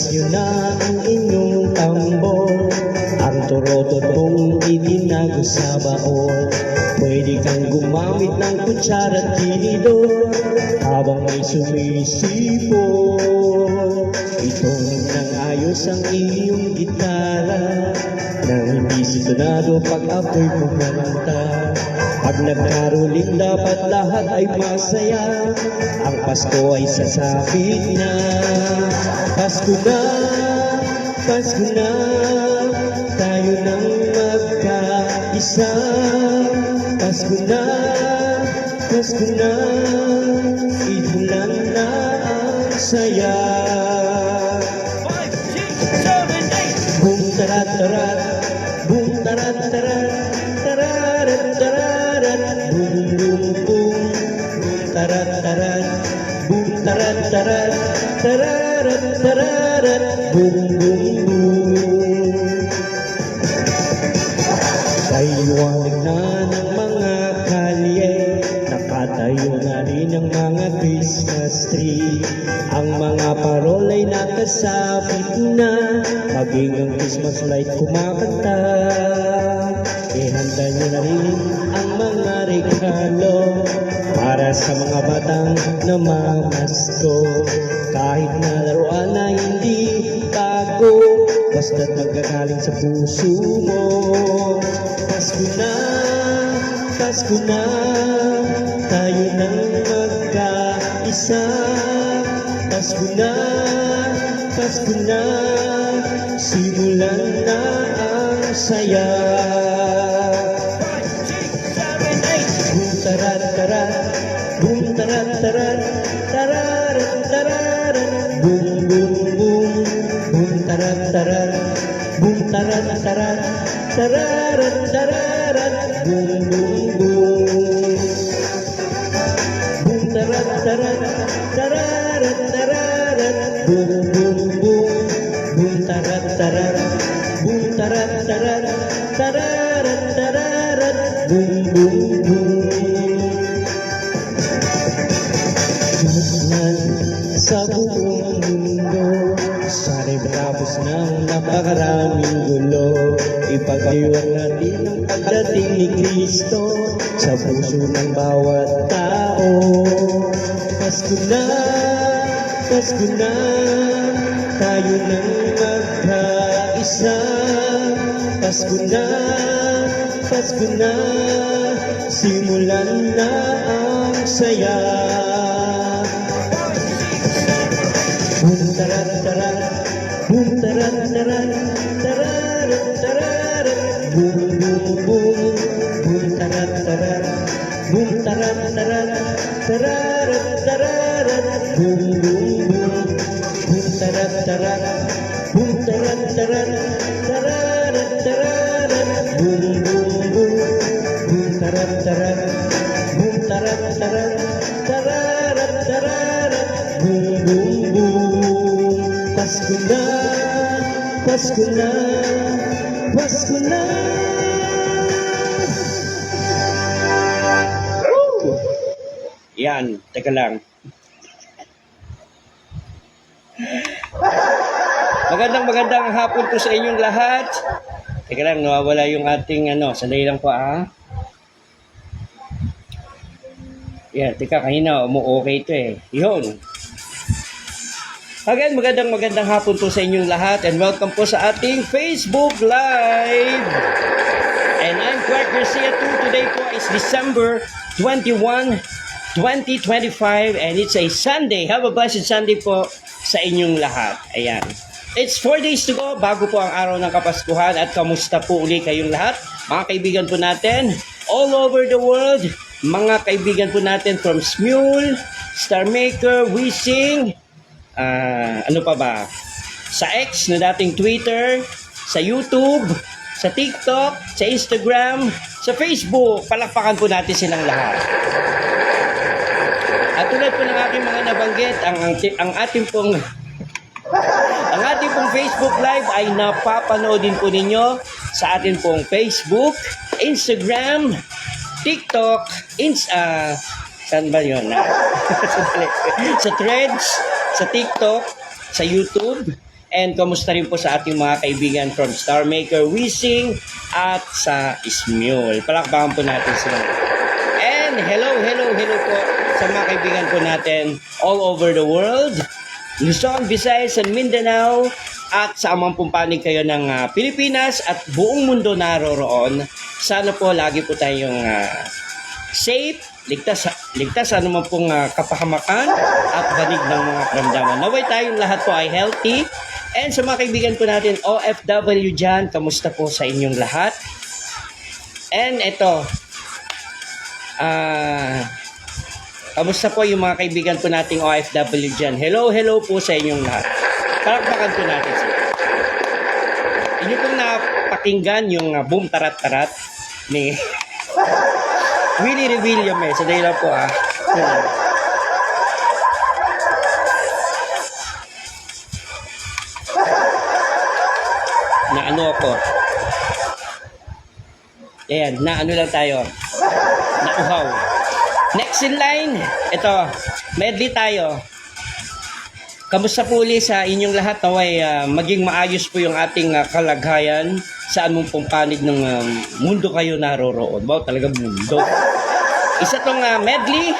nyo na ang inyong tambor, ang turotot mong itinago sa baon. Pwede kang gumamit ng kutsara at tinidor habang may sumisipon. Itunog ng ayos ang iyong gitara nang hindi sintonado pag apoy kumanta. Pag nagkaroling dapat lahat ay masaya, ang Pasko ay sasapit na. Pasko na, Pasko na, tayo nang magkaisa. Pasko na, Pasko na, ibulan na ang saya. Boom tarat tarat, boom tarat tarat, tararat tararat, boom boom boom, boom tarat tarat, boom tarat tarat, tararat tararat, boom boom boom. Kaiwanag na ng mga kalye, nakatayo na rin ang mga Christmas tree. Ang mga parol ay nakasapit na, maging ang Christmas light kumakanta. Ihanda nyo na rin ang mga regalo para sa mga batang namamasko. Kahit na laruan na hindi bago, basta't magkakaling sa puso mo. Pasko na, Pasko na, tayo nang magkaisa. Pasko na, Pasko na, simulan na ang saya. Boom tarat tarat, boom tarat tarat, tararat tararat, boom boom boom, boom tarat tarat, boom tarat tarat, tararat tararat, boom boom boom. Boom tarat tarat, tararat tararat, boom boom boom, boom tarat tarat, boom tarat tarat, tararat tararat, boom boom boom. Sumusunan sa buong mundo, sana'y matapos ng napakaraming gulo. Ipag-iwan natin ang pagdating ni Kristo sa puso ng bawat tao. Pasko na, Pasko na, tayo nang magkaisa. Pasko na, Pasko na, simulan na ang saya. Boom tarat tarat, boom tarat tarat, tararat tararat, boom boom boom, boom tarat tarat, boom tarat tarat, tararat tararat, boom boom boom, boom tarat tarat, boom tarat tarat, tararat tararat, boom boom boom, boom tarat tarat, boom tarat tarat, tararat tararat, boom boom boom. Pasko na, Pasko na, Pasko na. Yan, teka lang. Magandang hapon po sa inyong lahat. Teka lang, nawawala yung ating sandali lang po Yan, teka, kanina umu-okay ito Yun. Again, magandang hapon po sa inyong lahat and welcome po sa ating Facebook Live. And I'm Clark Garcia too. Today po is December 21, 2025 and it's a Sunday. Have a blessed Sunday po sa inyong lahat. Ayan. It's 4 days to go bago po ang araw ng Kapaskuhan at kamusta po uli kayong lahat? Mga kaibigan po natin all over the world. Mga kaibigan po natin from Smule, Star Maker, Wishing, ano pa ba? Sa X na dating Twitter, sa YouTube, sa TikTok, sa Instagram, sa Facebook. Palakpakan po natin silang lahat. At tulad po ng aking mga nabanggit, ang ating pong Facebook Live ay napapanoodin po ninyo sa ating pong Facebook, Instagram, TikTok, saan ba yun? sa Threads, sa TikTok, sa YouTube, And kamusta rin po sa ating mga kaibigan from Star Maker, Wishing at sa Ismule. Palakpakan po natin sila. And hello po sa mga kaibigan po natin all over the world. Luzon, Visayas, and Mindanao at sa amang pumpanig kayo ng Pilipinas at buong mundo naroroon. Sana po lagi po tayong safe, ligtas sa naman pong kapahamakan at banig ng mga karamdaman. Naway tayong lahat po ay healthy. And sa mga kaibigan po natin, OFW dyan, kamusta po sa inyong lahat? And ito, kamusta po yung mga kaibigan po nating OFW dyan? Hello po sa inyong lahat. Palakpakan po natin sila. Inyo pong napakinggan yung boom tarat-tarat ni Willie Revillame. Sa dahil lang po na ano ako. Ayan, na ano lang tayo. Nauhaw. Next in line, ito, medley tayo. Kamusta po ulit sa inyong lahat? Naway, maging maayos po yung ating kalagayan sa anong pong panig ng mundo kayo naroroon. Wow, talaga mundo. Isa tong medley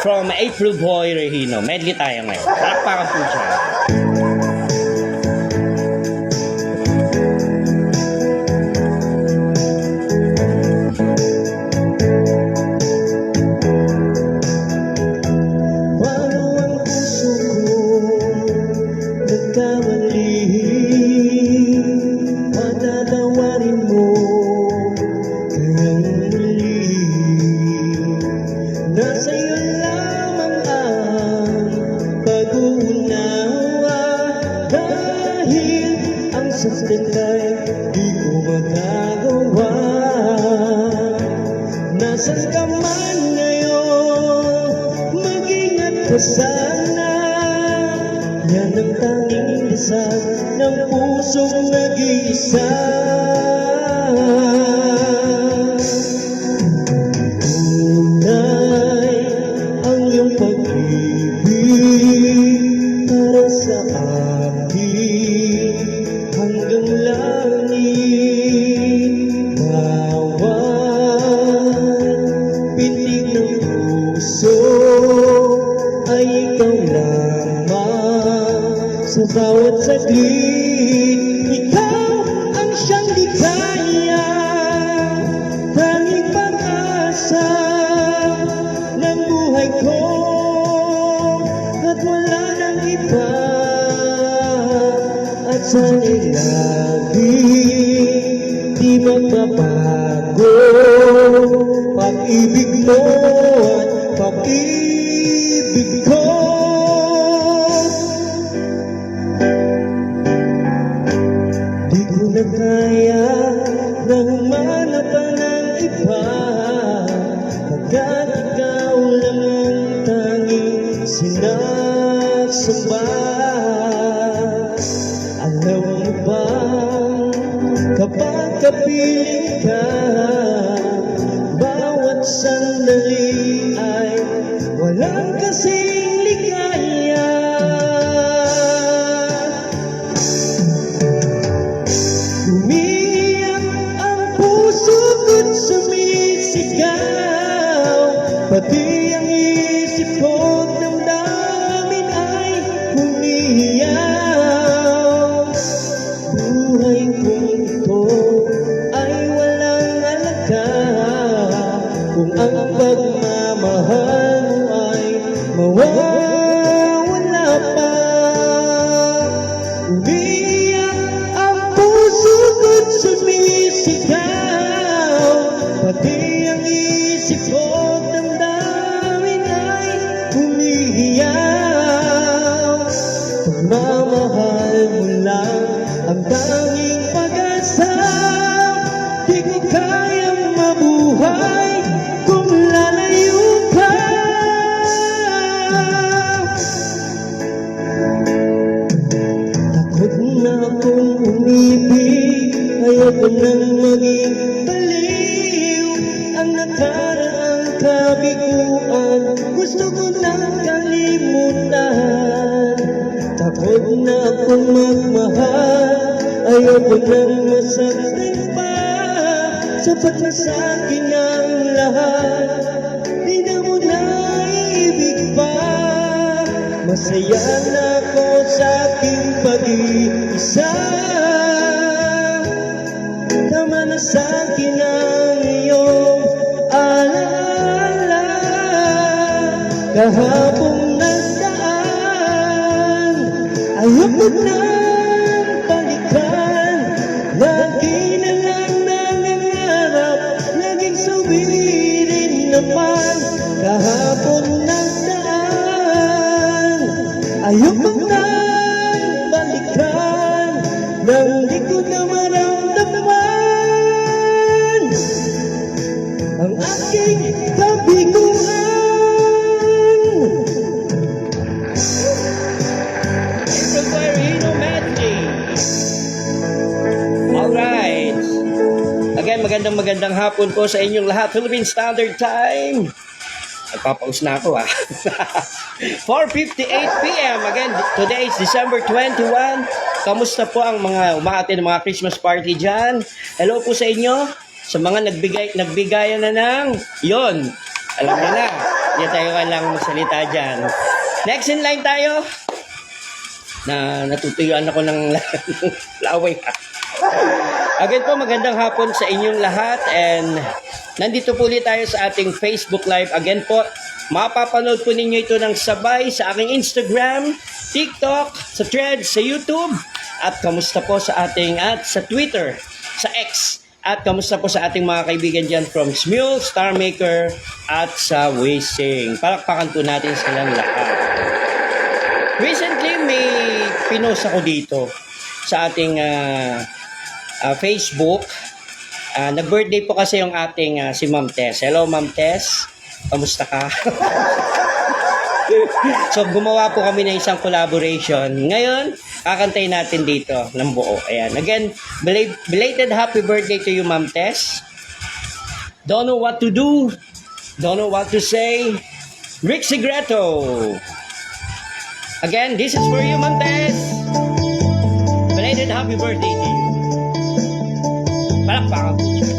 from April Boy Regino. Medley tayo ngayon. Palakpakan po siya. Nasaan ka man ngayon, mag-ingat ka sana. Yan ang tanging dasal ng pusong nag-iisa. Tunay ang iyong pag-ibig para sa akin hanggang langit. Sa bawat saglit, ikaw ang siyang ligaya, tanging pag-asa ng buhay ko, at wala nang iba. At sana'y lagi di magbabago pag-ibig mo at pag-ibig ko. Kaya nang humanap pa ng iba, pagkat ikaw lang ang tanging sinasamba. Alam mo ba, kapag kapiling ka, bawat sandali ay walang kasing ligaya. Pati ang isip ko't damdamin ay humihiyaw. Buhay kong ito ay walang alaga kung ang pagmamahal mo ay mawawala pa. Umiiyak ang puso ko't sumisigaw. Pati ang isip ko't pagmamahal mo lang ang tanging pag-asa. Di ko kayang mabuhay kung lalayo ka. Takot na akong umibig, ayoko nang maging baliw. Ang nakaraang kabiguan gusto ko nang kalimutan. Takot na akong magmahal, ayoko nang masaktan pa. Sapat na sa'kin ang lahat, di na mo na ibig pa. Masaya na ako sa aking pag-iisa. Tama na sa'kin ang iyong alaala. Kahapong nagdaan, ayoko nang balikan. Lagi na lang nangangarap, laging sawirin naman. Kahapon nagdaan, ayoko nang balikan. Nang di ko na maramdaman ang aking kabiguan. April Guerrero medley. Alright. Again, magandang hapon po sa inyong lahat. Philippine Standard Time. Nagpapaus na ako 4:58 p.m. Again, today is December 21. Kamusta po ang mga umaate ng mga Christmas party dyan? Hello po sa inyo. Sa mga nagbigayan na ng yon. Alam niyo na. Hindi tayo kailangang magsalita dyan. Next in line tayo. Natutuyuan ako ng laway. Again po, magandang hapon sa inyong lahat and nandito po ulit tayo sa ating Facebook Live. Again po, mapapanood po ninyo ito ng sabay sa aking Instagram, TikTok, sa Threads, sa YouTube, at kamusta po sa ating at sa Twitter, sa X, at kamusta po sa ating mga kaibigan dyan from Smule, Star Maker, at sa Wising. Palakpakan po natin silang lahat. Recently, may pinost ako dito sa ating Facebook. Nag-birthday po kasi yung ating si Ma'am Tess. Hello, Ma'am Tess. Kamusta ka? So, gumawa po kami ng isang collaboration. Ngayon, kakantayin natin dito ng buo. Ayan. Again, belated happy birthday to you, Ma'am Tess. Don't know what to do. Don't know what to say. Rick Sigreto. Again, this is for you, Ma'am Tess. Belated happy birthday to you. Palakpakan po siya.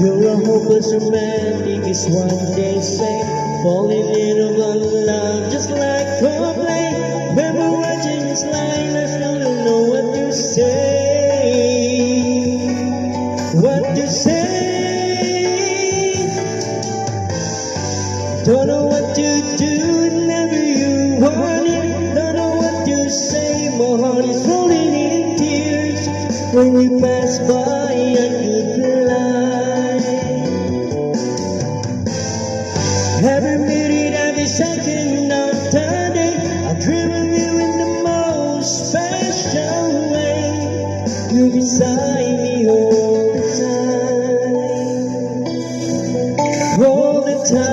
You're a hopeless romantic is what they say. Falling in love just like Coldplay. Remember watching this line, I still don't know what to say. What to say? Don't know what to do whenever you want it. Don't know what to say. My heart is rolling in tears. When you pass by, I could lie. Every minute, every second of the day, I dream of you in the most special way. You're beside me all the time, all the time.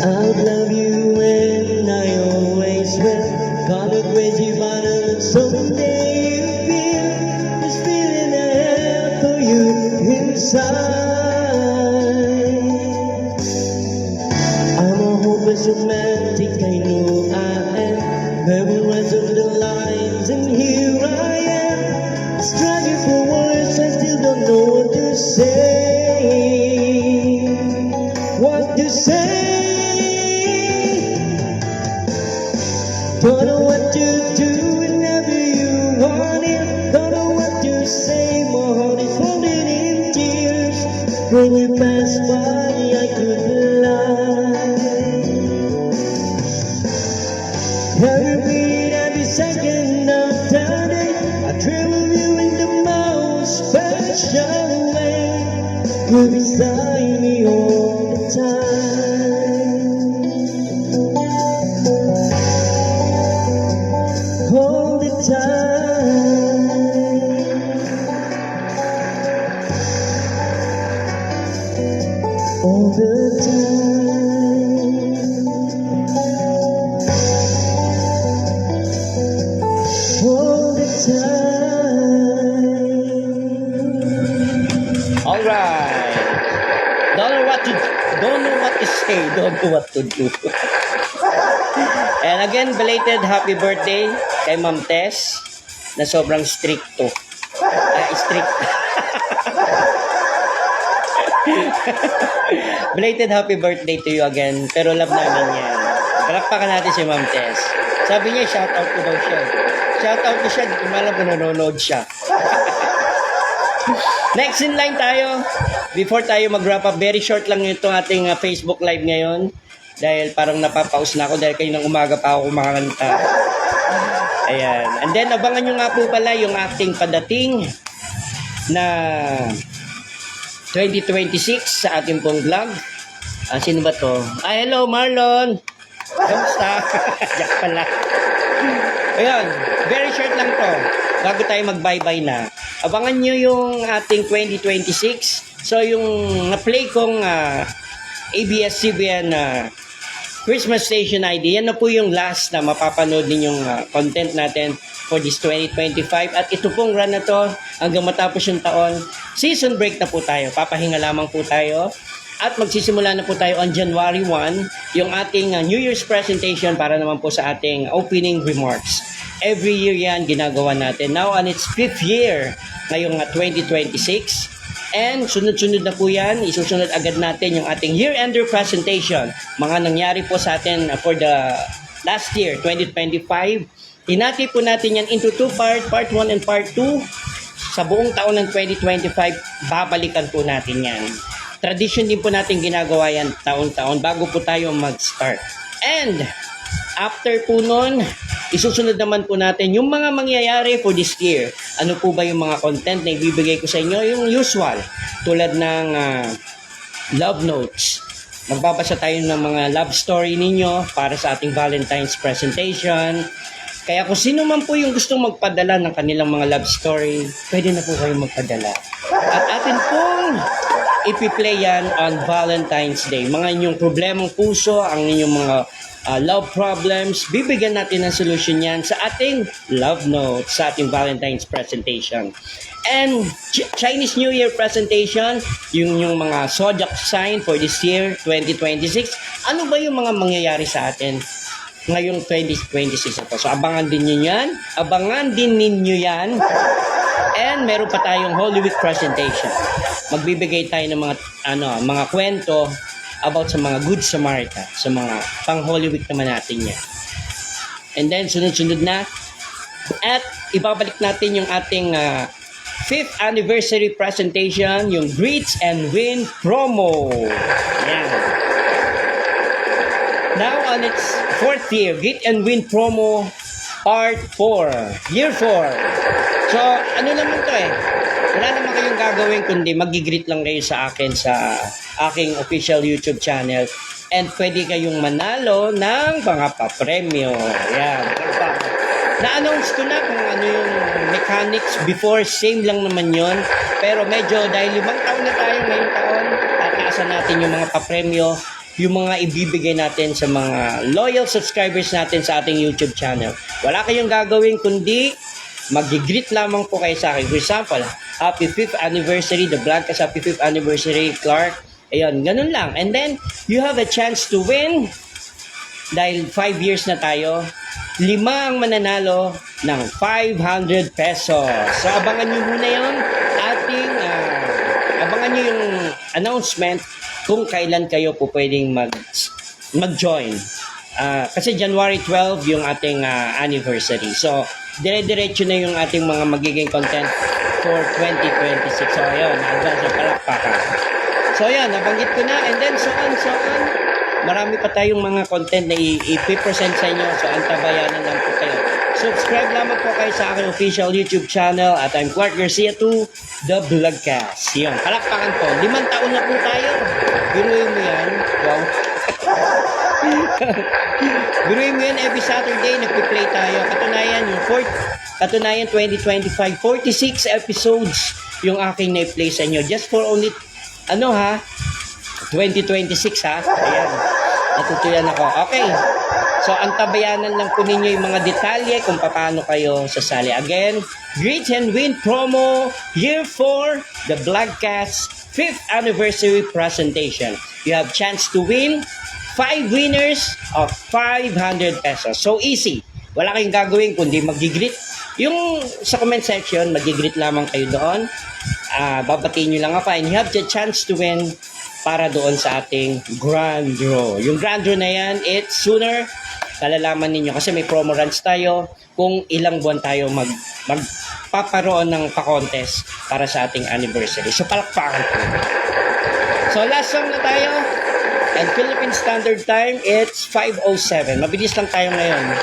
I'll love you and I always will. Got a crazy bottle, someday you feel this feeling I have for you inside. Romantic, I know I am. Memorize of the lines, and here I am. Struggling for words, I still don't know what to say. What to say? Don't know what to do whenever you want it. Don't know what to say. My heart is falling in tears. When you pass by, I could lie. Every minute, every second of the day, I dream of you in the most special way. You're beside me all the time. Oh, don't know what to do. And again, belated happy birthday kay Ma'am Tess na sobrang stricto. Strict. Belated happy birthday to you again. Pero love namin yan. Palakpakan natin si Ma'am Tess. Sabi niya, shoutout ko daw siya. Shoutout ko siya. Di ko malam kung nanonood siya. Next in line tayo. Before tayo mag-wrap up, very short lang itong ating Facebook Live ngayon. Dahil parang napapaus na ako dahil kayo ng umaga pa ako kumakanta. Ayan. And then, abangan nyo nga po pala yung ating padating na 2026 sa ating pong vlog. Sino ba to? Hello Marlon! Kamusta? Jack pala. Ayan. Very short lang to. Bago tayo mag-bye-bye na. Abangan nyo yung ating 2026. So, yung na-play kong ABS-CBN Christmas Station ID, yan na po yung last na mapapanood ninyong content natin for this 2025. At ito pong run na to hanggang matapos yung taon. Season break na po tayo. Papahinga lamang po tayo. At magsisimula na po tayo on January 1, yung ating New Year's presentation para naman po sa ating opening remarks. Every year yan ginagawa natin. Now on its 5th year, ngayong 2026. And sunod-sunod na po yan, isusunod agad natin yung ating year-ender presentation. Mga nangyari po sa atin for the last year, 2025. Hinati po natin yan into 2 parts, part 1 and part 2. Sa buong taon ng 2025, babalikan po natin yan. Tradition din po natin ginagawa yan taon-taon bago po tayo mag-start. And after po nun, isusunod naman po natin yung mga mangyayari for this year. Ano po ba yung mga content na ibibigay ko sa inyo? Yung usual, tulad ng love notes. Magbabasa tayo ng mga love story ninyo para sa ating Valentine's presentation. Kaya kung sino man po yung gustong magpadala ng kanilang mga love story, pwede na po kayong magpadala. At atin pong ipi-play yan on Valentine's Day. Mga inyong problemang puso, ang inyong mga love problems, bibigyan natin ng solution yan sa ating love note, sa ating Valentine's presentation. And Chinese New Year presentation, yung mga zodiac sign for this year, 2026. Ano ba yung mga mangyayari sa atin ngayong 2026 na po? So abangan din ninyo yan. Abangan din ninyo yan. And meron pa tayong Holy Week presentation. Magbibigay tayo ng mga kwento about sa mga Good Samaritan, sa mga pang Holy Week naman natin yan. And then, sunod-sunod na. At ibabalik natin yung ating 5th anniversary presentation, yung Greets and Win promo. Yan. Now, on its 4th year, Greet and Win promo, part 4. Year 4. So, ano naman to wala naman kayong gagawin kundi mag-greet lang kayo sa akin sa aking official YouTube channel. And pwede kayong manalo ng mga papremyo. Yan. Na-announce ko na kung ano yung mechanics before. Same lang naman yon. Pero medyo dahil 5 taon na tayo ngayong taon, tataasan natin yung mga papremyo, yung mga ibibigay natin sa mga loyal subscribers natin sa ating YouTube channel. Wala kayong gagawin kundi mag-greet lamang po kayo sa akin. For example, happy 5th anniversary, The Blancas, happy 5th anniversary, Clark. Ayun, ganun lang. And then, you have a chance to win. Dahil 5 years na tayo, 5 ang mananalo ng 500 pesos. So, abangan nyo muna yun. Abangan nyo yung announcement kung kailan kayo po pwedeng mag-join. Kasi January 12 yung ating anniversary. So, dire-diretso na yung ating mga magiging content for 2026. So, ayun, advance yung palakpakan. So, ayun, nabanggit ko na. And then, so on. Marami pa tayong mga content na i-present sa inyo. So, antabayanan lang po kayo. Subscribe lamang po kayo sa aking official YouTube channel. At I'm Clark Garcia 2, The Vlogcast. Yun, palakpakan po. 5 taon na po tayo. Biruin mo yan. Wow. Biruin mo yan, every Saturday nagpi-play tayo. Katunayan 2025, 46 episodes yung aking na-play sa inyo. Just for only, 2026 ha. Ayan, natutuyan ako. Okay, so antabayanan lang po ninyo yung mga detalye kung paano kayo sasali. Again, Greet and Win promo, Year 4, The Vlogcast 5th Anniversary Presentation. You have chance to win 5 winners of 500 pesos. So easy. Wala kayong gagawin kundi mag-greet. Yung sa comment section, mag-greet lamang kayo doon. Babatiin nyo lang ako and you have the chance to win para doon sa ating grand draw. Yung grand draw na yan, it's sooner. Kalalaman ninyo kasi may promo runs tayo kung ilang buwan tayo magpaparoon ng pa-contest para sa ating anniversary. So palakpakan po. So last song na tayo. And Philippine Standard Time, it's 5:07. Mabilis lang tayo ngayon.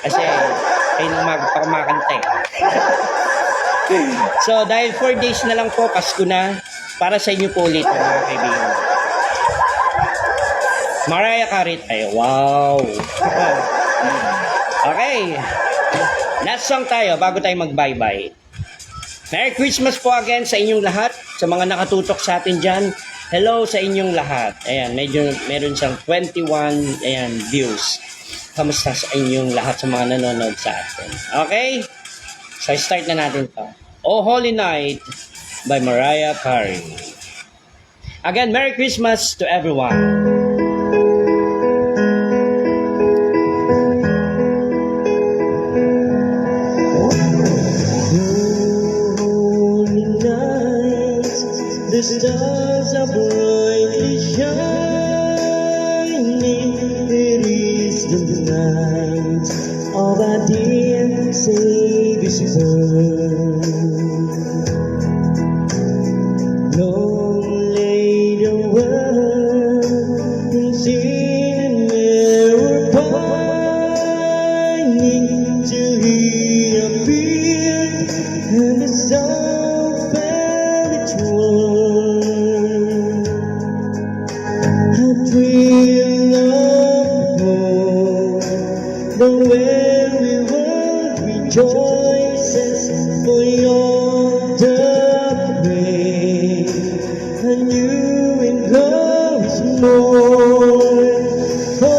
Kasi ay magpakamakante. So dahil 4 days na lang po, Pasko na, para sa inyo po ulit mga kaibigan. Mariah Carey tayo. Wow! Okay. Last song tayo bago tayo mag-bye-bye. Merry Christmas po again sa inyong lahat. Sa mga nakatutok sa atin dyan, hello sa inyong lahat. Ayan, meron siyang 21 views. Kamusta sa inyong lahat sa mga nanonood sa atin? Okay? So, start na natin to. Oh Holy Night by Mariah Carey. Again, Merry Christmas to everyone. The stars are brightly shining. It is the night of our dear Savior's birth. Long lay the world in sin and error pining till He appeared and the sound fell its word. Thrill of hope, the weary world rejoices for yonder praise, a new and glorious morn. Fall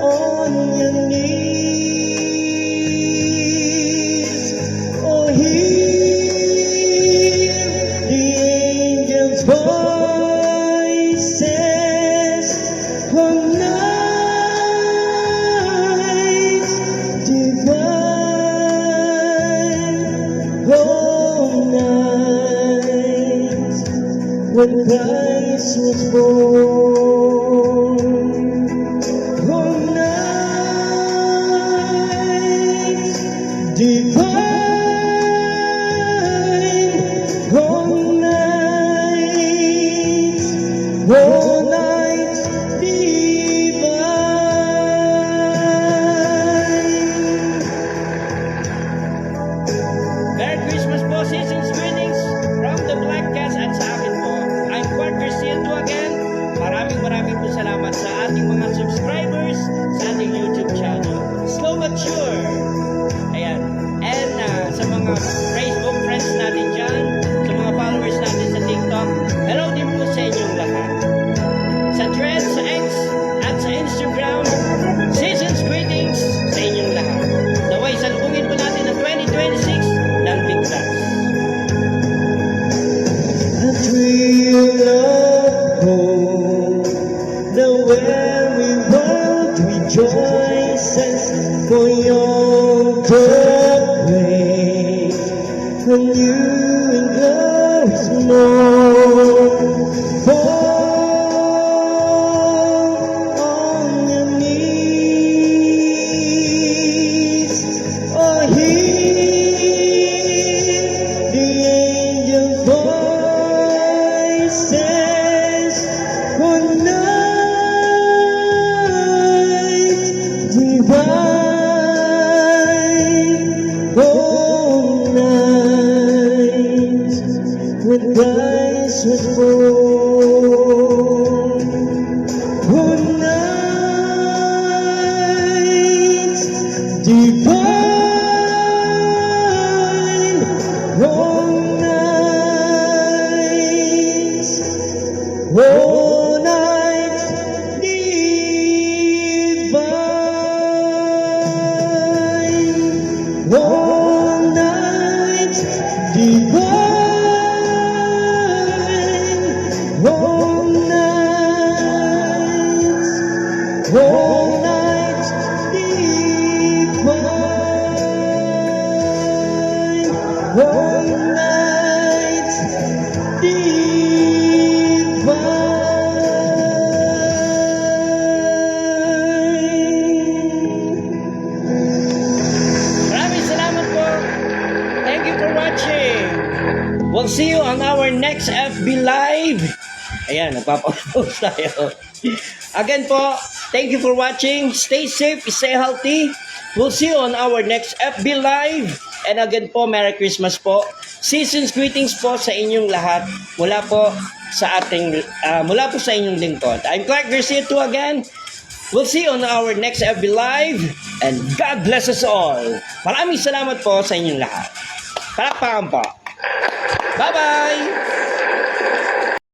on your knees, oh hear the angels' voices, oh night divine, oh night when Christ was born, oh night divine, oh night, oh night divine. Merry Christmas po, season's greetings from the Black Cats at sa akin po. I'm Quart Garcia to again. Maraming po salamat sa ating mga subscribers sa ating YouTube channel. Slow but sure. Ayan. And sa mga Facebook friends natin dyan, sa mga followers natin sa TikTok, hello din po sa inyong lahat. Sa Threads, sa X, at sa Instagram, season's greetings sa inyong lahat. Naway, salubungin po natin ang 2026 ng Biglas. A thrill of hope, the weary world rejoices for yonder great, a new and glorious morn. Fall on your knees, oh hear the angels' voices, oh night divine, oh night when Christ was born, oh night divine, oh night, oh night divine, oh night divine, oh night. We'll see you on our next FB Live. Ayan, nagpapapost tayo. Again po, thank you for watching. Stay safe, stay healthy. We'll see you on our next FB Live. And again po, Merry Christmas po. Season's greetings po sa inyong lahat. Mula po sa inyong lingkod. I'm Clark Garcia too again. We'll see you on our next FB Live. And God bless us all. Maraming salamat po sa inyong lahat. Palakpakan po. Bye-bye!